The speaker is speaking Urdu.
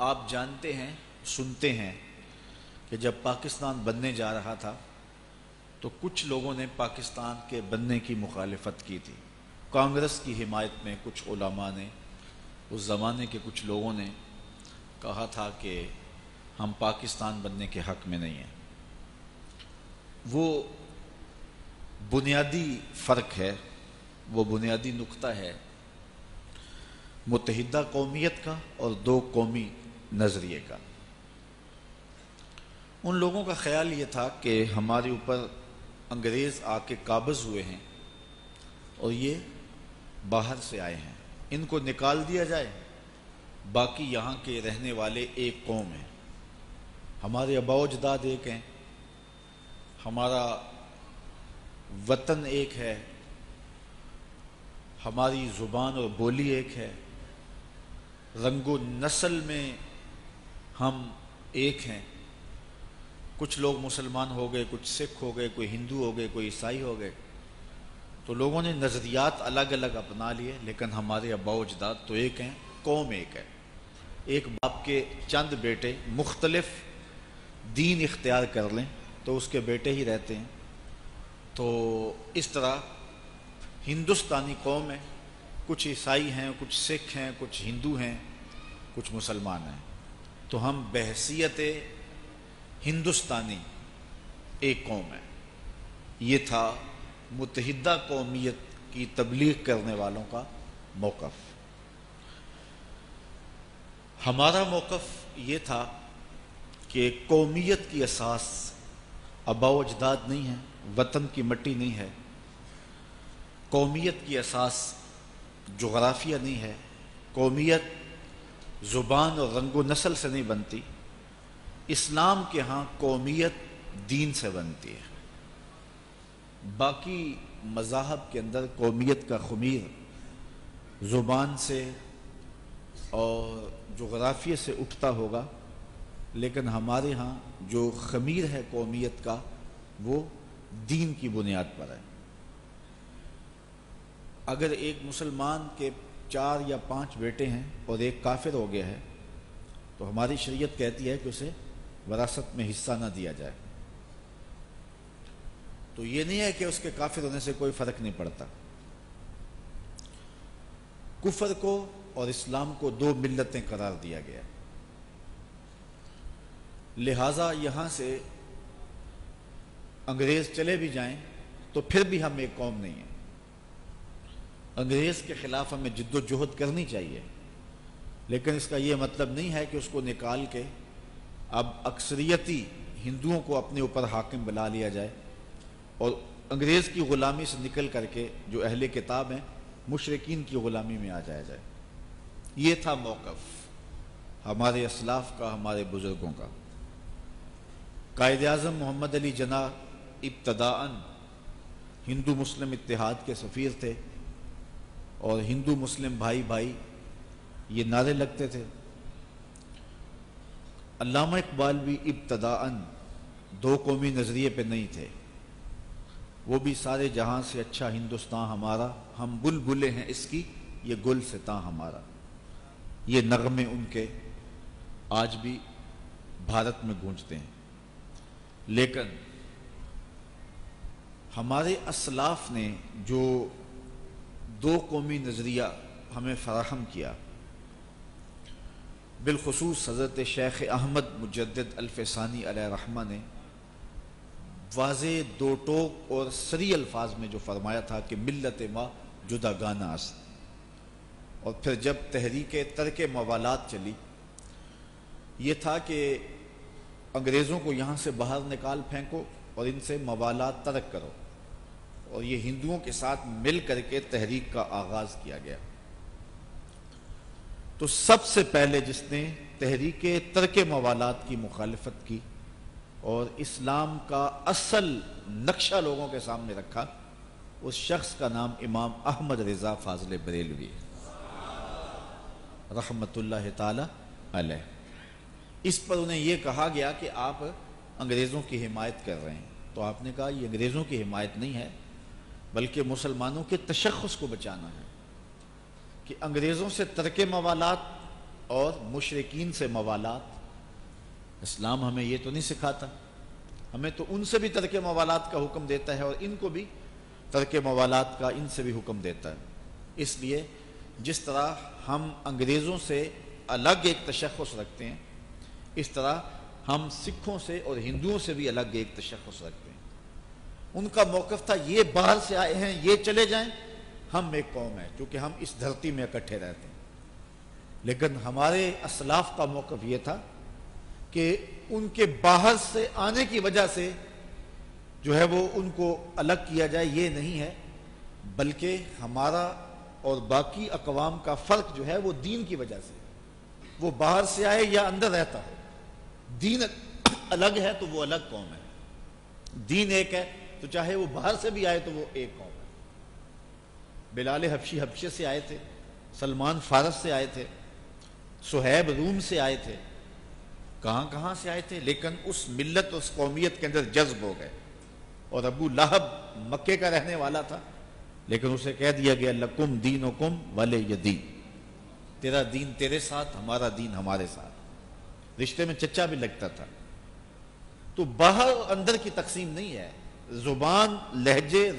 آپ جانتے ہیں، سنتے ہیں کہ جب پاکستان بننے جا رہا تھا تو کچھ لوگوں نے پاکستان کے بننے کی مخالفت کی تھی۔ کانگریس کی حمایت میں کچھ علماء نے، اس زمانے کے کچھ لوگوں نے کہا تھا کہ ہم پاکستان بننے کے حق میں نہیں ہیں۔ وہ بنیادی فرق ہے، وہ بنیادی نقطہ ہے متحدہ قومیت کا اور دو قومی نظریے کا۔ ان لوگوں کا خیال یہ تھا کہ ہمارے اوپر انگریز آ کے قابض ہوئے ہیں اور یہ باہر سے آئے ہیں، ان کو نکال دیا جائے، باقی یہاں کے رہنے والے ایک قوم ہیں، ہمارے آباء و اجداد ایک ہیں، ہمارا وطن ایک ہے، ہماری زبان اور بولی ایک ہے، رنگ و نسل میں ہم ایک ہیں۔ کچھ لوگ مسلمان ہو گئے، کچھ سکھ ہو گئے، کوئی ہندو ہو گئے، کوئی عیسائی ہو گئے، تو لوگوں نے نظریات الگ الگ اپنا لیے، لیکن ہمارے آباء و اجداد تو ایک ہیں، قوم ایک ہے۔ ایک باپ کے چند بیٹے مختلف دین اختیار کر لیں تو اس کے بیٹے ہی رہتے ہیں، تو اس طرح ہندوستانی قوم ہے، کچھ عیسائی ہیں، کچھ سکھ ہیں، کچھ ہندو ہیں، کچھ مسلمان ہیں، تو ہم بحیثیت ہندوستانی ایک قوم ہے۔ یہ تھا متحدہ قومیت کی تبلیغ کرنے والوں کا موقف۔ ہمارا موقف یہ تھا کہ قومیت کی اساس آباء و اجداد نہیں ہے، وطن کی مٹی نہیں ہے، قومیت کی اساس جغرافیہ نہیں ہے، قومیت زبان اور رنگ و نسل سے نہیں بنتی، اسلام کے ہاں قومیت دین سے بنتی ہے۔ باقی مذاہب کے اندر قومیت کا خمیر زبان سے اور جغرافیہ سے اٹھتا ہوگا، لیکن ہمارے ہاں جو خمیر ہے قومیت کا وہ دین کی بنیاد پر ہے۔ اگر ایک مسلمان کے 4 یا 5 بیٹے ہیں اور ایک کافر ہو گیا ہے تو ہماری شریعت کہتی ہے کہ اسے وراثت میں حصہ نہ دیا جائے۔ تو یہ نہیں ہے کہ اس کے کافر ہونے سے کوئی فرق نہیں پڑتا۔ کفر کو اور اسلام کو 2 ملتیں قرار دیا گیا، لہٰذا یہاں سے انگریز چلے بھی جائیں تو پھر بھی ہم ایک قوم نہیں ہیں۔ انگریز کے خلاف ہمیں جد و جہد کرنی چاہیے، لیکن اس کا یہ مطلب نہیں ہے کہ اس کو نکال کے اب اکثریتی ہندوؤں کو اپنے اوپر حاکم بنا لیا جائے اور انگریز کی غلامی سے نکل کر کے جو اہل کتاب ہیں مشرکین کی غلامی میں آ جایا جائے۔ یہ تھا موقف ہمارے اسلاف کا، ہمارے بزرگوں کا۔ قائد اعظم محمد علی جناح ابتداءً ہندو مسلم اتحاد کے سفیر تھے اور ہندو مسلم بھائی بھائی یہ نعرے لگتے تھے۔ علامہ اقبال بھی ابتداءً 2 قومی نظریے پہ نہیں تھے، وہ بھی سارے جہاں سے اچھا ہندوستان ہمارا، ہم بلبلیں ہیں اس کی یہ گل ستاں ہمارا، یہ نغمے ان کے آج بھی بھارت میں گونجتے ہیں۔ لیکن ہمارے اسلاف نے جو 2 قومی نظریہ ہمیں فراہم کیا، بالخصوص حضرت شیخ احمد مجدد الفسانی علیہ رحمہ نے واضح 2 ٹوک اور صریح الفاظ میں جو فرمایا تھا کہ ملت ما جداگانہ است، اور پھر جب تحریک ترک موالات چلی، یہ تھا کہ انگریزوں کو یہاں سے باہر نکال پھینکو اور ان سے موالات ترک کرو، اور یہ ہندوؤں کے ساتھ مل کر کے تحریک کا آغاز کیا گیا۔ تو سب سے پہلے جس نے تحریک ترک موالات کی مخالفت کی اور اسلام کا اصل نقشہ لوگوں کے سامنے رکھا، اس شخص کا نام امام احمد رضا فاضل بریلوی رحمۃ اللہ تعالی علیہ۔ اس پر انہیں یہ کہا گیا کہ آپ انگریزوں کی حمایت کر رہے ہیں، تو آپ نے کہا یہ انگریزوں کی حمایت نہیں ہے بلکہ مسلمانوں کے تشخص کو بچانا ہے، کہ انگریزوں سے ترک موالات اور مشرکین سے موالات۔ اسلام ہمیں یہ تو نہیں سکھاتا، ہمیں تو ان سے بھی ترک موالات کا حکم دیتا ہے اور ان کو بھی ترک موالات کا ان سے بھی حکم دیتا ہے۔ اس لیے جس طرح ہم انگریزوں سے الگ ایک تشخص رکھتے ہیں، اس طرح ہم سکھوں سے اور ہندوؤں سے بھی الگ ایک تشخص رکھتے ہیں۔ ان کا موقف تھا یہ باہر سے آئے ہیں، یہ چلے جائیں، ہم ایک قوم ہے کیونکہ ہم اس دھرتی میں اکٹھے رہتے ہیں۔ لیکن ہمارے اسلاف کا موقف یہ تھا کہ ان کے باہر سے آنے کی وجہ سے جو ہے وہ ان کو الگ کیا جائے، یہ نہیں ہے، بلکہ ہمارا اور باقی اقوام کا فرق جو ہے وہ دین کی وجہ سے، وہ باہر سے آئے یا اندر رہتا ہو، دین الگ ہے تو وہ الگ قوم ہے، دین ایک ہے تو چاہے وہ باہر سے بھی آئے تو وہ ایک قوم ہے۔ بلال حبشی حبشے سے آئے تھے، سلمان فارس سے آئے تھے، صہیب روم سے آئے تھے، کہاں کہاں سے آئے تھے، لیکن اس ملت اس قومیت کے اندر جذب ہو گئے۔ اور ابو لہب مکے کا رہنے والا تھا، لیکن اسے کہہ دیا گیا لکم دینکم ولی دین، تیرا دین تیرے ساتھ، ہمارا دین ہمارے ساتھ، رشتے میں چچا بھی لگتا تھا۔ تو باہر اندر کی تقسیم نہیں ہے، زبان، لہجے،